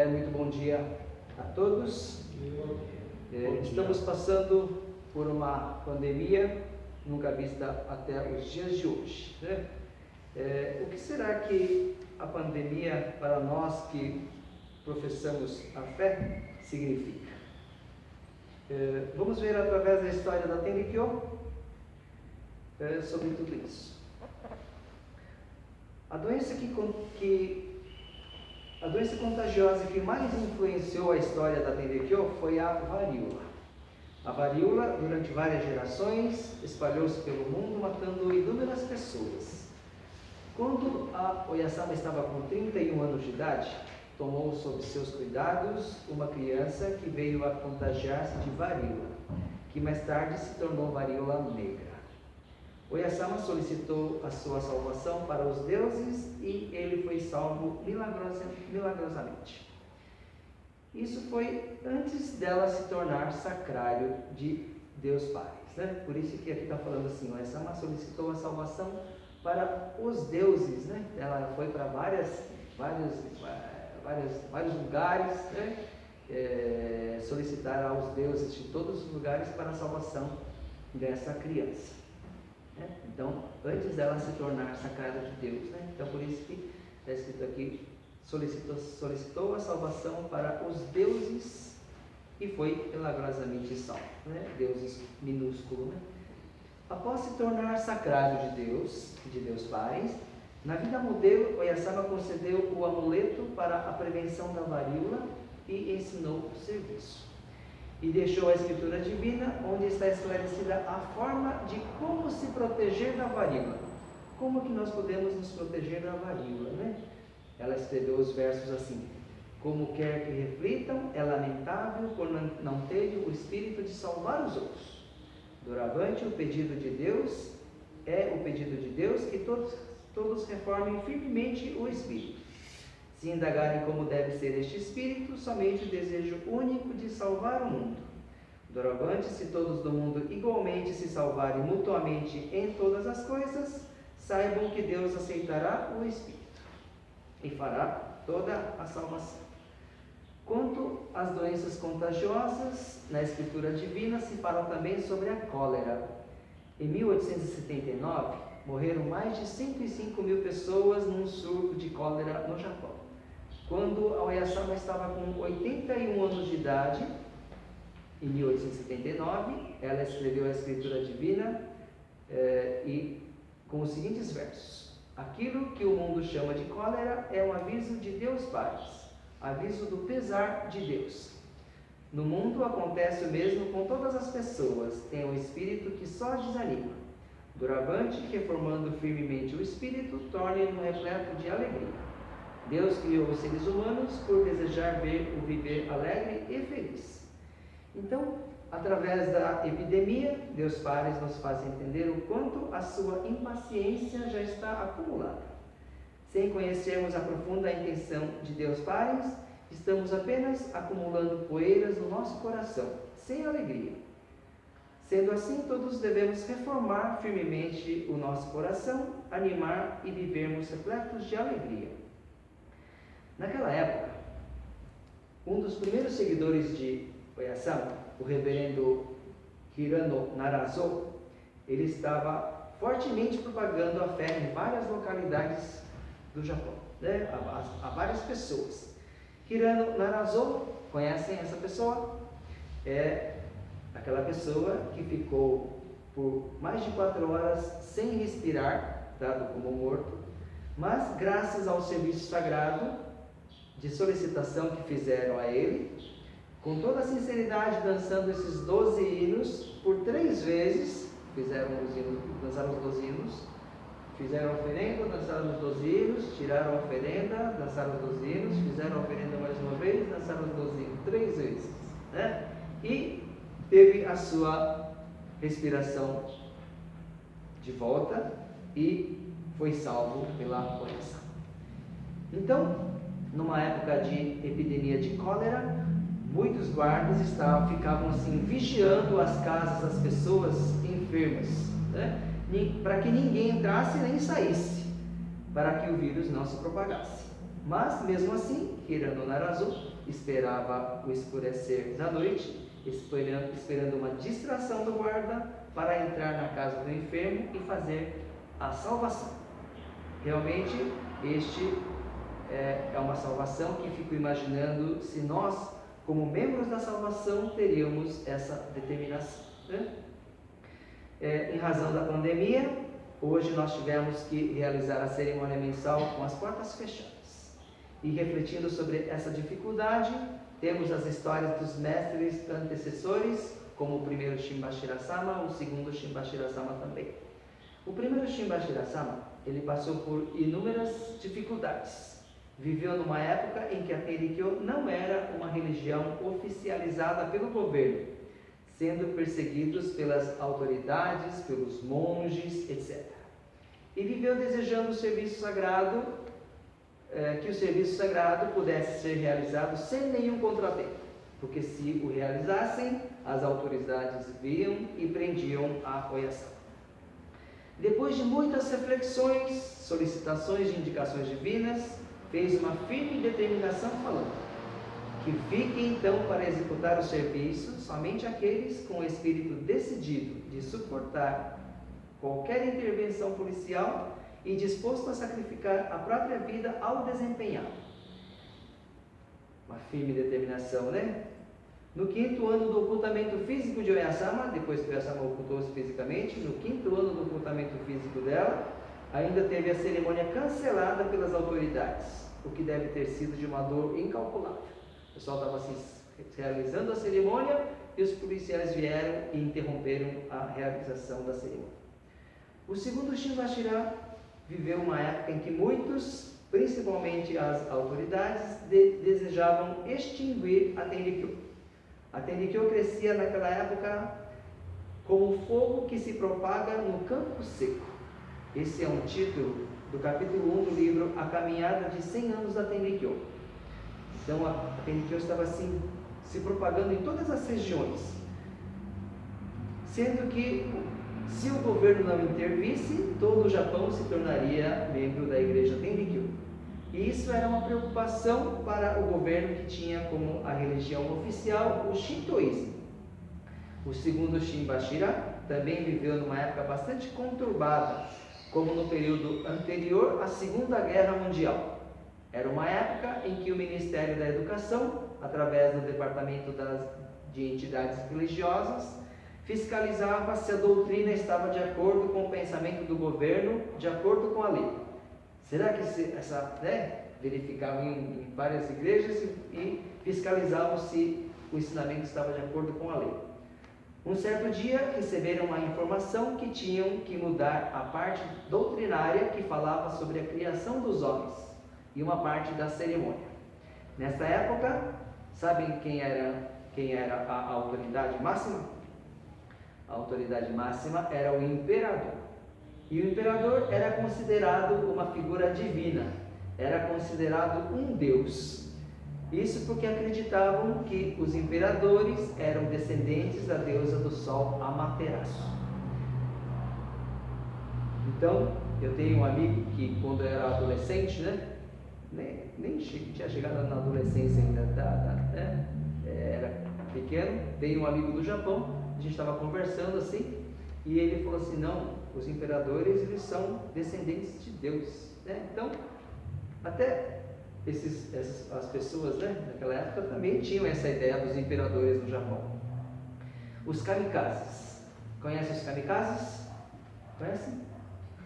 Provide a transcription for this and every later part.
Muito bom dia a todos. Estamos passando por uma pandemia nunca vista até os dias de hoje, né? O que será que a pandemia, para nós que professamos a fé, significa? Vamos ver através da história da Tenrikyo sobre tudo isso. A doença contagiosa que mais influenciou a história da Tenrikyo foi a varíola. A varíola, durante várias gerações, espalhou-se pelo mundo, matando inúmeras pessoas. Quando a Oyasama estava com 31 anos de idade, tomou sob seus cuidados uma criança que veio a contagiar-se de varíola, que mais tarde se tornou varíola negra. Oyasama solicitou a sua salvação para os deuses e ele foi salvo milagrosamente. Isso foi antes dela se tornar sacrário de Deus Pai, né? Por isso que aqui está falando assim, Oyasama solicitou a salvação para os deuses, né? Ela foi para vários lugares, né? Solicitar aos deuses de todos os lugares para a salvação dessa criança. Então, antes dela se tornar sacrária de Deus, né? Então, por isso que está escrito aqui, solicitou a salvação para os deuses e foi milagrosamente salvo, né? Deuses minúsculo, né? Após se tornar sacrário de Deus Pai, na vida modelo, Oyasama concedeu o amuleto para a prevenção da varíola e ensinou o serviço. E deixou a Escritura Divina, onde está esclarecida a forma de como se proteger da varíola. Como que nós podemos nos proteger da varíola, né? Ela escreveu os versos assim: como quer que reflitam, é lamentável por não terem o espírito de salvar os outros. Doravante, o pedido de Deus que todos reformem firmemente o espírito. Se indagarem como deve ser este espírito, somente o desejo único de salvar o mundo. Doravante, se todos do mundo igualmente se salvarem mutuamente em todas as coisas, saibam que Deus aceitará o espírito e fará toda a salvação. Quanto às doenças contagiosas, na Escritura Divina se fala também sobre a cólera. Em 1879, morreram mais de 105 mil pessoas num surto de cólera no Japão. Quando a Oyasama estava com 81 anos de idade, em 1879, ela escreveu a Escritura Divina e com os seguintes versos: aquilo que o mundo chama de cólera é um aviso de Deus Pai, aviso do pesar de Deus. No mundo acontece o mesmo com todas as pessoas, tem um espírito que só desanima. Doravante, reformando firmemente o espírito, torne-no repleto de alegria. Deus criou os seres humanos por desejar ver o viver alegre e feliz. Então, através da epidemia, Deus Pai nos faz entender o quanto a sua impaciência já está acumulada. Sem conhecermos a profunda intenção de Deus Pai, estamos apenas acumulando poeiras no nosso coração, sem alegria. Sendo assim, todos devemos reformar firmemente o nosso coração, animar e vivermos repletos de alegria. Naquela época, um dos primeiros seguidores de Oyasama, o reverendo Hirano Narazo, ele estava fortemente propagando a fé em várias localidades do Japão, né? a várias pessoas. Hirano Narazo, conhecem essa pessoa? É aquela pessoa que ficou por mais de 4 horas sem respirar, dado como morto, mas graças ao serviço sagrado de solicitação que fizeram a ele, com toda a sinceridade, dançando esses 12 hinos por 3 vezes, dançaram os 12 hinos, fizeram a oferenda, dançaram os 12 hinos, tiraram a oferenda, dançaram os 12 hinos, fizeram a oferenda mais uma vez, dançaram os 12 hinos 3 vezes, né? E teve a sua respiração de volta e foi salvo pela Oyasama. Então, numa época de epidemia de cólera, muitos guardas ficavam assim, vigiando as casas das pessoas enfermas, né? Para que ninguém entrasse nem saísse, para que o vírus não se propagasse. Mas, mesmo assim, Hirano Narazu esperava o escurecer da noite, esperando uma distração do guarda para entrar na casa do enfermo e fazer a salvação. Realmente, este é uma salvação que fico imaginando se nós, como membros da salvação, teríamos essa determinação, né? Em razão da pandemia, hoje nós tivemos que realizar a cerimônia mensal com as portas fechadas. E refletindo sobre essa dificuldade, temos as histórias dos mestres antecessores, como o primeiro Shimbashira Sama, o segundo Shimbashira Sama também. O primeiro Shimbashira Sama, ele passou por inúmeras dificuldades. Viveu numa época em que a Tenrikyo não era uma religião oficializada pelo governo, sendo perseguidos pelas autoridades, pelos monges, etc. E viveu desejando o serviço sagrado, que o serviço sagrado pudesse ser realizado sem nenhum contratempo, porque se o realizassem, as autoridades viam e prendiam a apoiação. Depois de muitas reflexões, solicitações de indicações divinas, fez uma firme determinação falando que fiquem então para executar o serviço somente aqueles com o espírito decidido de suportar qualquer intervenção policial e disposto a sacrificar a própria vida ao desempenhar. Uma firme determinação, né? No 5º ano do ocultamento físico de Oyasama, depois que Oyasama ocultou-se fisicamente, no 5º ano do ocultamento físico dela, ainda teve a cerimônia cancelada pelas autoridades, o que deve ter sido de uma dor incalculável. O pessoal estava assim, realizando a cerimônia e os policiais vieram e interromperam a realização da cerimônia. O segundo Shimbashira viveu uma época em que muitos, principalmente as autoridades, desejavam extinguir a Tenrikyo. A Tenrikyo crescia naquela época como fogo que se propaga no campo seco. Esse é um título do capítulo 1 do livro A Caminhada de 100 Anos da Tenrikyo. Então a Tenrikyo estava assim, se propagando em todas as regiões, sendo que se o governo não intervisse, todo o Japão se tornaria membro da igreja Tenrikyo. E isso era uma preocupação para o governo que tinha como a religião oficial o Shintoísmo. O segundo Shimbashira também viveu numa época bastante conturbada, como no período anterior à Segunda Guerra Mundial. Era uma época em que o Ministério da Educação, através do Departamento de Entidades Religiosas, fiscalizava se a doutrina estava de acordo com o pensamento do governo, de acordo com a lei. Será que verificavam em várias igrejas e fiscalizavam se o ensinamento estava de acordo com a lei? Um certo dia receberam uma informação que tinham que mudar a parte doutrinária que falava sobre a criação dos homens e uma parte da cerimônia. Nesta época, sabem quem era a autoridade máxima? A autoridade máxima era o imperador. E o imperador era considerado uma figura divina, era considerado um deus. Isso porque acreditavam que os imperadores eram descendentes da deusa do sol Amaterasu. Então, eu tenho um amigo que quando eu era adolescente, nem tinha chegado na adolescência ainda, era pequeno, veio um amigo do Japão, a gente estava conversando assim, e ele falou assim, não, os imperadores eles são descendentes de Deus, né? Então, até as pessoas, naquela época também tinham essa ideia dos imperadores no Japão. Os kamikazes, conhecem os kamikazes? Conhecem?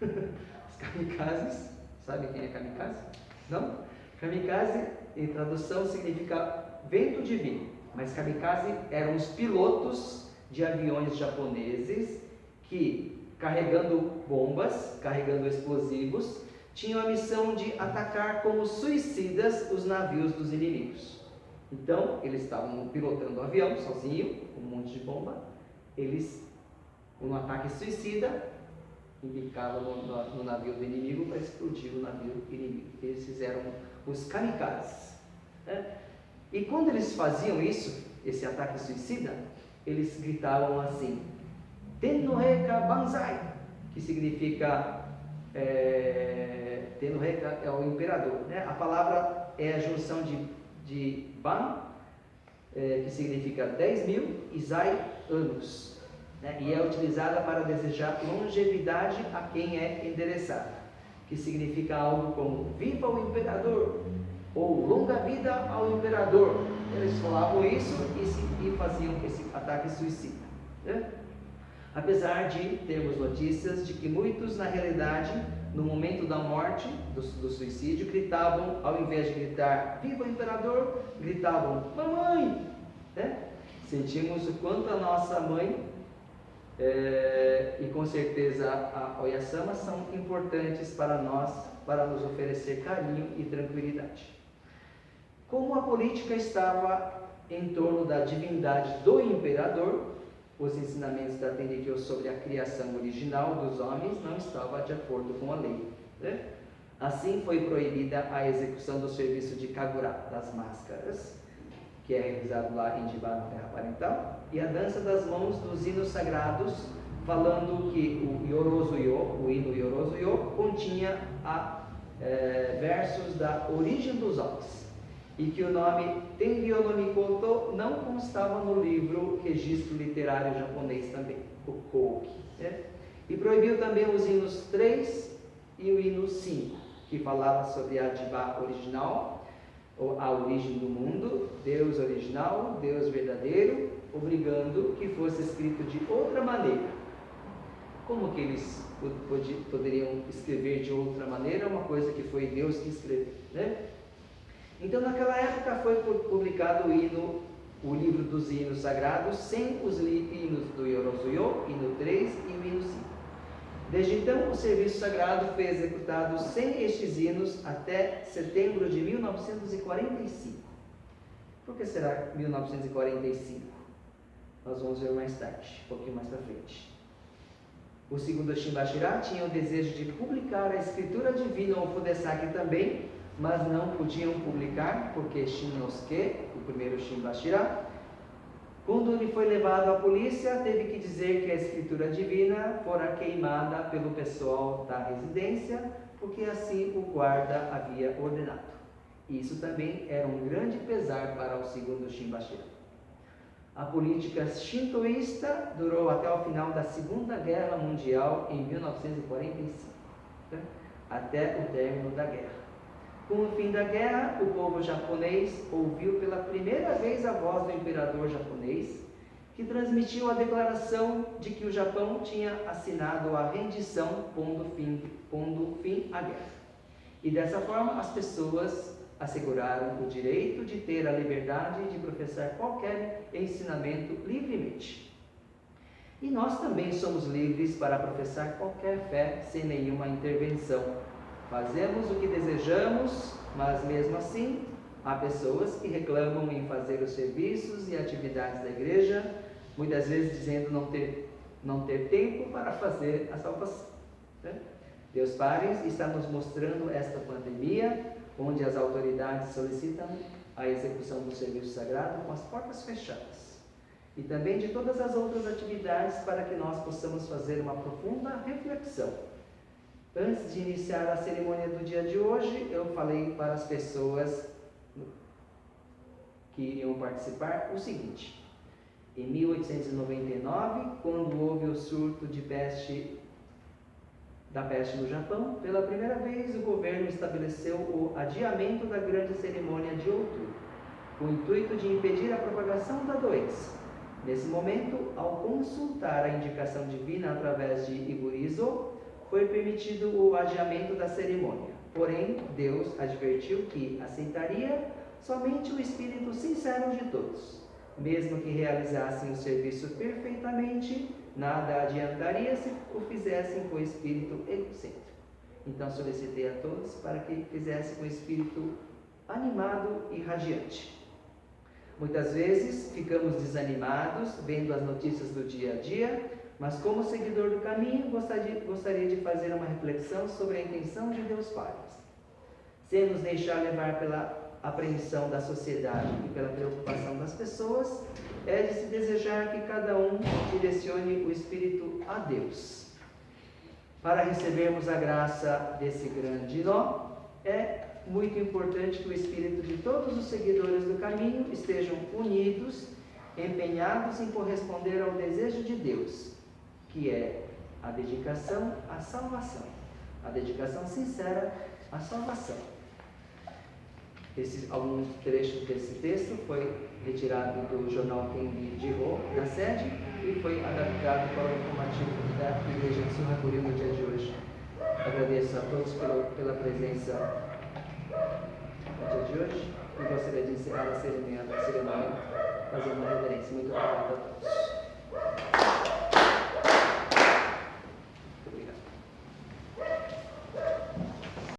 Os kamikazes, sabe quem é kamikaze? Não? Kamikaze, em tradução, significa vento divino, mas kamikaze eram os pilotos de aviões japoneses que, carregando bombas, carregando explosivos, tinham a missão de atacar como suicidas os navios dos inimigos. Então, eles estavam pilotando o avião sozinho, com um monte de bomba. Eles, um ataque suicida, embicavam no navio do inimigo para explodir o navio inimigo. Eles fizeram os kamikazes. E quando eles faziam isso, esse ataque suicida, eles gritavam assim, Tennoheka Banzai, que significa tendo rei é o imperador, né? A palavra é a junção de ban, que significa 10.000, e zai, anos, né? E é utilizada para desejar longevidade a quem é endereçada, que significa algo como viva o imperador, ou longa vida ao imperador. Eles falavam isso e faziam esse ataque suicida, né? Apesar de termos notícias de que muitos, na realidade, no momento da morte, do suicídio, gritavam, ao invés de gritar viva o imperador, gritavam mamãe, né? Sentimos o quanto a nossa mãe e com certeza a Oyasama são importantes para nós, para nos oferecer carinho e tranquilidade. Como a política estava em torno da divindade do imperador, os ensinamentos da Tenrikyo sobre a criação original dos homens não estavam de acordo com a lei, né? Assim foi proibida a execução do serviço de Kagura, das máscaras, que é realizado lá em Jiba, na Terra Parental, e a dança das mãos dos hinos sagrados, falando que o Yorozuyo, o hino Yorozuyo, continha versos da origem dos homens, e que o nome Tenryo no Mikoto não constava no livro registro literário japonês também, o Kouki, né? E proibiu também os hinos 3 e o hino 5, que falava sobre a Jiba original, ou a origem do mundo, Deus original, Deus verdadeiro, obrigando que fosse escrito de outra maneira. Como que eles poderiam escrever de outra maneira uma coisa que foi Deus que escreveu, né? Então, naquela época foi publicado o livro dos hinos sagrados, sem os hinos do Yorozuyo, hino 3 e o hino 5. Desde então, o serviço sagrado foi executado sem estes hinos até setembro de 1945. Por que será 1945? Nós vamos ver mais tarde, um pouquinho mais para frente. O segundo Shimbashira tinha o desejo de publicar a escritura divina, o Fudesaki também, mas não podiam publicar, porque Shinnosuke, o primeiro Shimbashira, quando ele foi levado à polícia, teve que dizer que a escritura divina fora queimada pelo pessoal da residência, porque assim o guarda havia ordenado. Isso também era um grande pesar para o segundo Shimbashira. A política shintoísta durou até o final da Segunda Guerra Mundial, em 1945, né? Até o término da guerra. Com o fim da guerra, o povo japonês ouviu pela primeira vez a voz do imperador japonês, que transmitiu a declaração de que o Japão tinha assinado a rendição, pondo fim à guerra. E dessa forma, as pessoas asseguraram o direito de ter a liberdade de professar qualquer ensinamento livremente. E nós também somos livres para professar qualquer fé sem nenhuma intervenção. Fazemos o que desejamos, mas mesmo assim, há pessoas que reclamam em fazer os serviços e atividades da igreja, muitas vezes dizendo não ter tempo para fazer a salvação, né? Deus Pai está nos mostrando esta pandemia, onde as autoridades solicitam a execução do serviço sagrado com as portas fechadas, e também de todas as outras atividades para que nós possamos fazer uma profunda reflexão. Antes de iniciar a cerimônia do dia de hoje, eu falei para as pessoas que iriam participar o seguinte: em 1899, quando houve o surto da peste no Japão, pela primeira vez o governo estabeleceu o adiamento da grande cerimônia de outubro, com o intuito de impedir a propagação da doença. Nesse momento, ao consultar a indicação divina através de Iburizo, foi permitido o adiamento da cerimônia. Porém, Deus advertiu que aceitaria somente o espírito sincero de todos. Mesmo que realizassem o serviço perfeitamente, nada adiantaria se o fizessem com espírito egocêntrico. Então solicitei a todos para que fizessem com espírito animado e radiante. Muitas vezes ficamos desanimados vendo as notícias do dia a dia, mas como seguidor do caminho, gostaria de fazer uma reflexão sobre a intenção de Deus Pai. Sem nos deixar levar pela apreensão da sociedade e pela preocupação das pessoas, é de se desejar que cada um direcione o espírito a Deus. Para recebermos a graça desse grande nó, é muito importante que o espírito de todos os seguidores do caminho estejam unidos, empenhados em corresponder ao desejo de Deus, que é a dedicação à salvação, a dedicação sincera à salvação. Alguns trechos desse texto foi retirado do jornal Tenbi de Rô, da sede, e foi adaptado para o informativo da Igreja de Surrapuri no dia de hoje. Agradeço a todos pela presença no dia de hoje e gostaria de encerrar a cerimônia fazendo uma reverência. Muito obrigado a todos.